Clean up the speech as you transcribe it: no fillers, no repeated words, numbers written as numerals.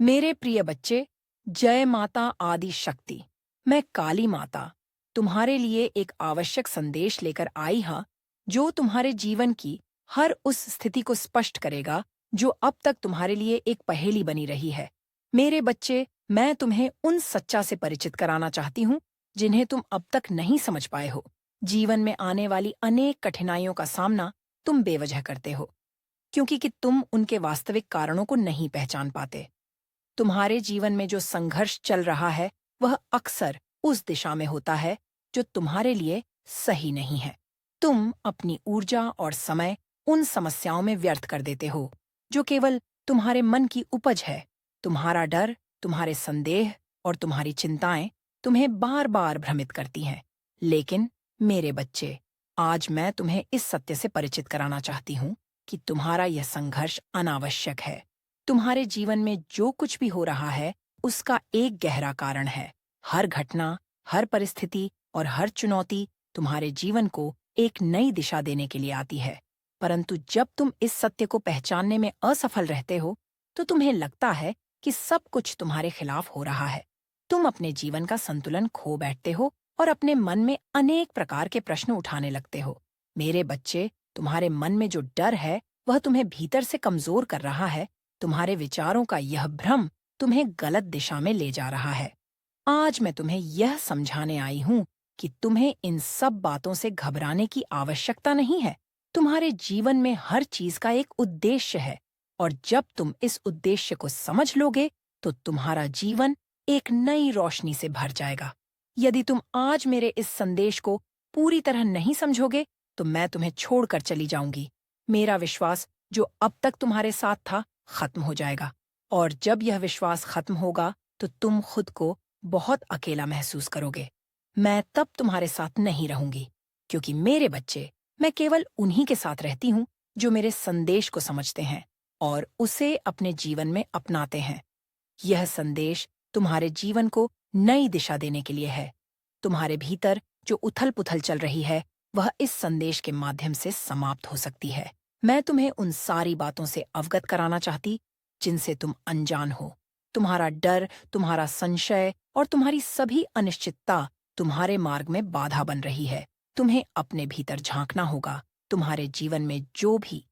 मेरे प्रिय बच्चे, जय माता आदि शक्ति। मैं काली माता तुम्हारे लिए एक आवश्यक संदेश लेकर आई हा, जो तुम्हारे जीवन की हर उस स्थिति को स्पष्ट करेगा जो अब तक तुम्हारे लिए एक पहेली बनी रही है। मेरे बच्चे, मैं तुम्हें उन सच्चा से परिचित कराना चाहती हूँ जिन्हें तुम अब तक नहीं समझ पाए हो। जीवन में आने वाली अनेक कठिनाइयों का सामना तुम बेवजह करते हो, क्योंकि कि तुम उनके वास्तविक कारणों को नहीं पहचान पाते। तुम्हारे जीवन में जो संघर्ष चल रहा है वह अक्सर उस दिशा में होता है जो तुम्हारे लिए सही नहीं है। तुम अपनी ऊर्जा और समय उन समस्याओं में व्यर्थ कर देते हो जो केवल तुम्हारे मन की उपज है। तुम्हारा डर, तुम्हारे संदेह और तुम्हारी चिंताएं तुम्हें बार बार भ्रमित करती हैं। लेकिन मेरे बच्चे, आज मैं तुम्हें इस सत्य से परिचित कराना चाहती हूँ कि तुम्हारा यह संघर्ष अनावश्यक है। तुम्हारे जीवन में जो कुछ भी हो रहा है उसका एक गहरा कारण है। हर घटना, हर परिस्थिति और हर चुनौती तुम्हारे जीवन को एक नई दिशा देने के लिए आती है। परंतु जब तुम इस सत्य को पहचानने में असफल रहते हो तो तुम्हें लगता है कि सब कुछ तुम्हारे खिलाफ हो रहा है। तुम अपने जीवन का संतुलन खो बैठते हो और अपने मन में अनेक प्रकार के प्रश्न उठाने लगते हो। मेरे बच्चे, तुम्हारे मन में जो डर है वह तुम्हें भीतर से कमजोर कर रहा है। तुम्हारे विचारों का यह भ्रम तुम्हें गलत दिशा में ले जा रहा है। आज मैं तुम्हें यह समझाने आई हूं कि तुम्हें इन सब बातों से घबराने की आवश्यकता नहीं है। तुम्हारे जीवन में हर चीज का एक उद्देश्य है, और जब तुम इस उद्देश्य को समझ लोगे तो तुम्हारा जीवन एक नई रोशनी से भर जाएगा। यदि तुम आज मेरे इस संदेश को पूरी तरह नहीं समझोगे तो मैं तुम्हें छोड़कर चली जाऊंगी। मेरा विश्वास जो अब तक तुम्हारे साथ था खत्म हो जाएगा, और जब यह विश्वास खत्म होगा तो तुम खुद को बहुत अकेला महसूस करोगे। मैं तब तुम्हारे साथ नहीं रहूंगी, क्योंकि मेरे बच्चे, मैं केवल उन्हीं के साथ रहती हूँ जो मेरे संदेश को समझते हैं और उसे अपने जीवन में अपनाते हैं। यह संदेश तुम्हारे जीवन को नई दिशा देने के लिए है। तुम्हारे भीतर जो उथल-पुथल चल रही है वह इस संदेश के माध्यम से समाप्त हो सकती है। मैं तुम्हें उन सारी बातों से अवगत कराना चाहती जिनसे तुम अनजान हो। तुम्हारा डर, तुम्हारा संशय और तुम्हारी सभी अनिश्चितता तुम्हारे मार्ग में बाधा बन रही है। तुम्हें अपने भीतर झांकना होगा। तुम्हारे जीवन में जो भी